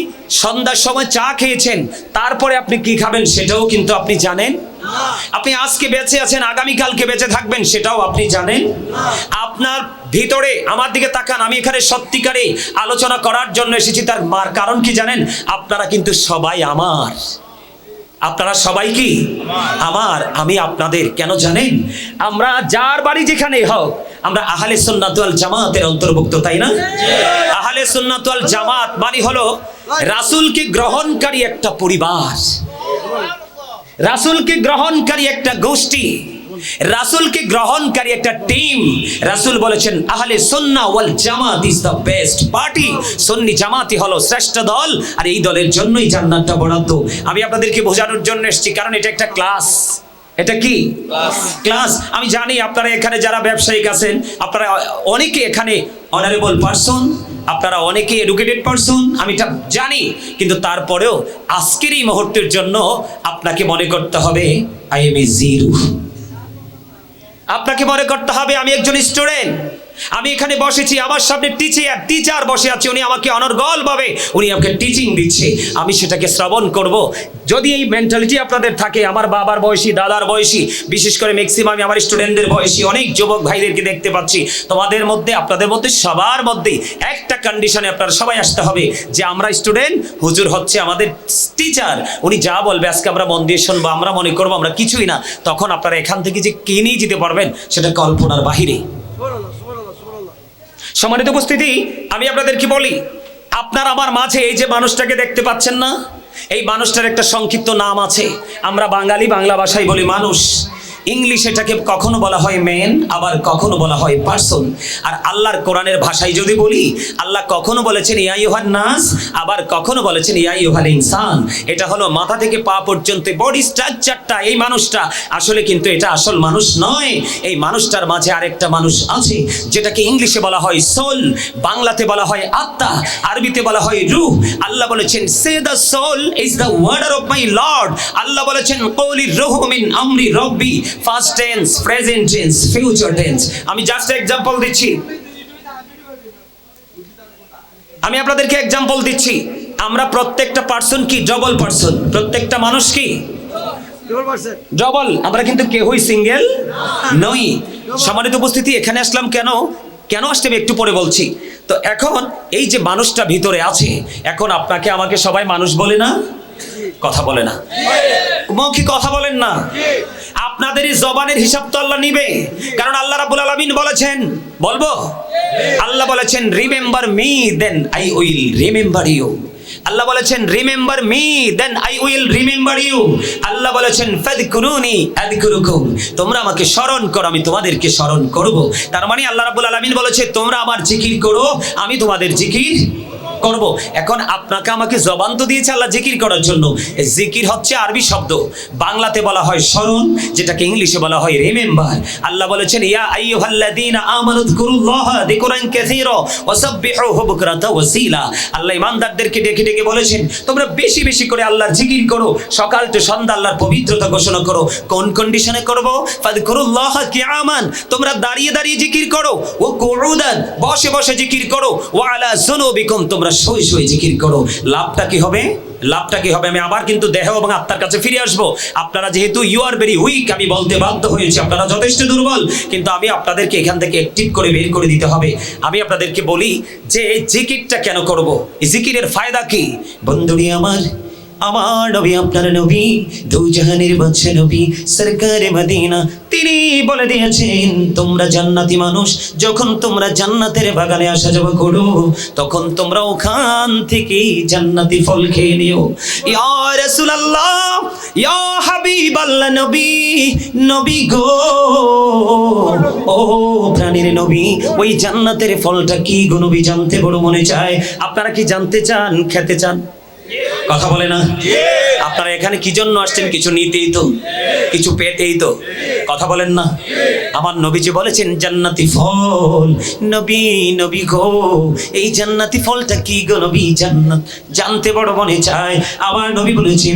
সন্ধ্যার সময় চা খেয়েছেন, তারপরে আপনি কি খাবেন সেটাও কিন্তু আপনি জানেন। আপনি আজকে বেঁচে আছেন, আগামীকালকে বেঁচে থাকবেন সেটাও আপনি জানেন। আপনার ভিতরে, আমার দিকে তাকান, আমি এখানে সত্যিকারে আলোচনা করার জন্য এসেছি। তার কারণ কি জানেন? আপনারা কিন্তু সবাই আমার। আপনারা সবাই কি আমার, আমি আপনাদের। কেন জানেন? আমরা যার বাড়ি যেখানেই হোক, আমরা আহলে সুন্নাত ওয়াল জামাতের অন্তর্ভুক্ত, তাই না? আহলে সুন্নাত ওয়াল জামাত মানে হলো রাসূলকে গ্রহণকারী একটা পরিবার, রাসূলকে গ্রহণকারী একটা গোষ্ঠী, রাসূলকে গ্রহণকারী একটা টিম। রাসূল বলেছেন আহলে সুন্নাহ ওয়াল জামাত ইজ দ্য বেস্ট পার্টি। সুন্নি জামাতি হলো শ্রেষ্ঠ দল, আর এই দলের জন্যই জান্নাতটা বরাদ্দ। আমি আপনাদেরকে বোঝানোর জন্য এসেছি, কারণ এটা একটা ক্লাস। এটা কি ক্লাস? আমি জানি আপনারা এখানে যারা ব্যবসায়িক আছেন, আপনারা অনেকে এখানে অনারেবল পারসন, আপনারা অনেকে এডুকেটেড পারসন, আমি এটা জানি। কিন্তু তারপরেও আজকের এই মুহূর্তের জন্য আপনাকে মনে করতে হবে আই এম এ জিরো। আপনাকে মনে করতে হবে আমি একজন স্টুডেন্ট। আমি এখানে বসেছি, আমার সামনে টিচার বসে আছে, উনি আমাকে অনর্গল ভাবে উনি আমাকে টিচিং দিচ্ছে, আমি সেটাকে শ্রবণ করব। যদি এই মেন্টালিটি আপনাদের থাকে, আমার বাবার বয়সী, দাদার বয়সী, বিশেষ করে ম্যাক্সিমাম আমার স্টুডেন্টদের বয়সী অনেক যুবক ভাইদেরকে দেখতে পাচ্ছি, তোমাদের মধ্যে, আপনাদের মধ্যে, সবার মধ্যেই একটা কন্ডিশনে আপনারা সবাই আসতে হবে যে আমরা স্টুডেন্ট, হুজুর হচ্ছে আমাদের টিচার, উনি যা বলবে আজকে আমরা মন দিয়ে শুনবো, আমরা মনে করবো আমরা কিছুই না। তখন আপনারা এখান থেকে যে কে নিয়ে যেতে পারবেন সেটা কল্পনার বাহিরে। সম্মানিত উপস্থিতি, আমি আপনাদেরকে বলি, আপনার আমার মাঝে এই যে মানুষটাকে দেখতে পাচ্ছেন না, এই মানুষটার একটা সংক্ষিপ্ত নাম আছে। আমরা বাঙালি, বাংলা ভাষায় বলি মানুষ। ইংলিশ এটাকে কখনো বলা হয় ম্যান, আবার কখনো বলা হয় পারসন। আর আল্লাহর কোরআনের ভাষায় যদি বলি, আল্লাহ কখনো বলেছেন ইয়া আইয়ুহান নাস, আবার কখনো বলেছেন ইয়া আইয়ুহাল ইনসান। এটা হলো মাথা থেকে পা পর্যন্ত বডি স্ট্রাকচারটা, এই মানুষটা আসলে কিন্তু এটা আসল মানুষ নয়। এই মানুষটার মাঝে আরেকটা মানুষ আছে, যেটাকে ইংলিশে বলা হয় সোল, বাংলাতে বলা হয় আত্মা, আরবিতে বলা হয় রূহ। আল্লাহ বলেছেন say the soul is the warder of my Lord. আল্লাহ বলেছেন কওলির রূহু মিন আমরি রব্বি, first tense, present tense, future tense. আমি জাস্ট এক্সাম্পল দিচ্ছি, আমি আপনাদেরকে এক্সাম্পল দিচ্ছি। আমরা প্রত্যেকটা পার্সন কি ডবল পার্সন, প্রত্যেকটা মানুষ কি ডবল, আমরা কিন্তু কেউই সিঙ্গেল নই। সম্মানিত উপস্থিতি, এখানে আসলাম কেন আসতে আমি একটু পরে বলছি। তো এখন এই যে মানুষটা ভিতরে আছে, এখন আপনাকে আমাকে সবাই মানুষ বলে না, কথা বলে না, মৌখিক কথা বলেন না। আপনাদের এই জবানের হিসাব তো আল্লাহ নিবে, কারণ আল্লাহ রাব্বুল আলামিন বলেছেন, বলবো, আল্লাহ বলেছেন remember me then I will remember you. আল্লাহ বলেছেন remember me then I will remember you. আল্লাহ বলেছেন ফাযকুরুনি আযকুরুকুম, তোমরা আমাকে স্মরণ করো, আমি তোমাদেরকে স্মরণ করব। তার মানে আল্লাহ রাব্বুল আলামিন বলেছে তোমরা আমার জিকির করো, আমি তোমাদের জিকির করব। এখন আপনাকে আমাকে জবান তো দিয়েছে আল্লাহ জিকির করার জন্য। জিকির হচ্ছে আরবি শব্দ, বাংলাতে বলা হয় স্মরণ, যেটাকে ইংলিশে বলা হয় রিমেম্বার। আল্লাহ বলেছেন ইয়া আইয়ুহাল্লাযীনা আমানু যকুরুল্লাহা যিকরান কাসীরা ওয়াসাব্বিহুহু বুকরাতাও ওয়াসীলা। আল্লাহ ইমানদারদেরকে ডেকে ডেকে বলেছেন তোমরা বেশি বেশি করে আল্লাহর জিকির করো, সকাল থেকে সন্ধ্যা আল্লাহর পবিত্রতা ঘোষণা করো। কোন কন্ডিশনে করব? ফাযকুরুল্লাহা কিয়ামান, তোমরা দাঁড়িয়ে দাঁড়িয়ে জিকির করো, ওয়া কুউদান, বসে বসে জিকির করো, ওয়া আলা যুনুবিকুম, তোমরা শুয়ে শুয়ে জিকির করো। লাভটা কি হবে? লাভটা কি হবে? আমি আবার কিন্তু দেহ এবং আত্মার কাছে ফিরে আসব। আপনারা যেহেতু ইউ আর ভেরি উইক, আমি বলতে বাধ্য হয়েছি আপনারা যথেষ্ট দুর্বল, কিন্তু আমি আপনাদেরকে এখান থেকে অ্যাক্টিভ করে বের করে দিতে হবে। আমি আপনাদেরকে বলি যে জিকিরটা কেন করব, এই জিকিরের ফায়দা কি? বন্ধুরি আমার নবী, আপনার নবী, দু জাহানের বাদশা নবী সরকারে মদিনা, তিনি বলে দিয়েছেন তোমরা জান্নাতি মানুষ, যখন তোমরা জান্নাতের বাগানে আসা যাওয়া করো তখন তোমরা ওখান থেকে জান্নাতি ফল খেয়ে নিও। ইয়া রাসূলুল্লাহ, ইয়া হাবিবাল্লাহ, নবী, নবী গো, ও প্রাণের নবী, ওই জান্নাতের ফলটা কি গো নবী? জানতে বড় মনে চায়। আপনারা কি জানতে চান, খেতে চান? কথা বলে না? আপনারা এখানে কি জন্য আসছেন? কিছু নিতেই তো, কিছু পেতেই তো। কথা বলেন না? আমার নবীজি বলেছেন জান্নাতি ফল, নবী, নবী গো, এই জান্নাতি ফলটা কি গো নবী? জান্নাত জানতে বড় মনে চায়। আমার নবী বলেছেন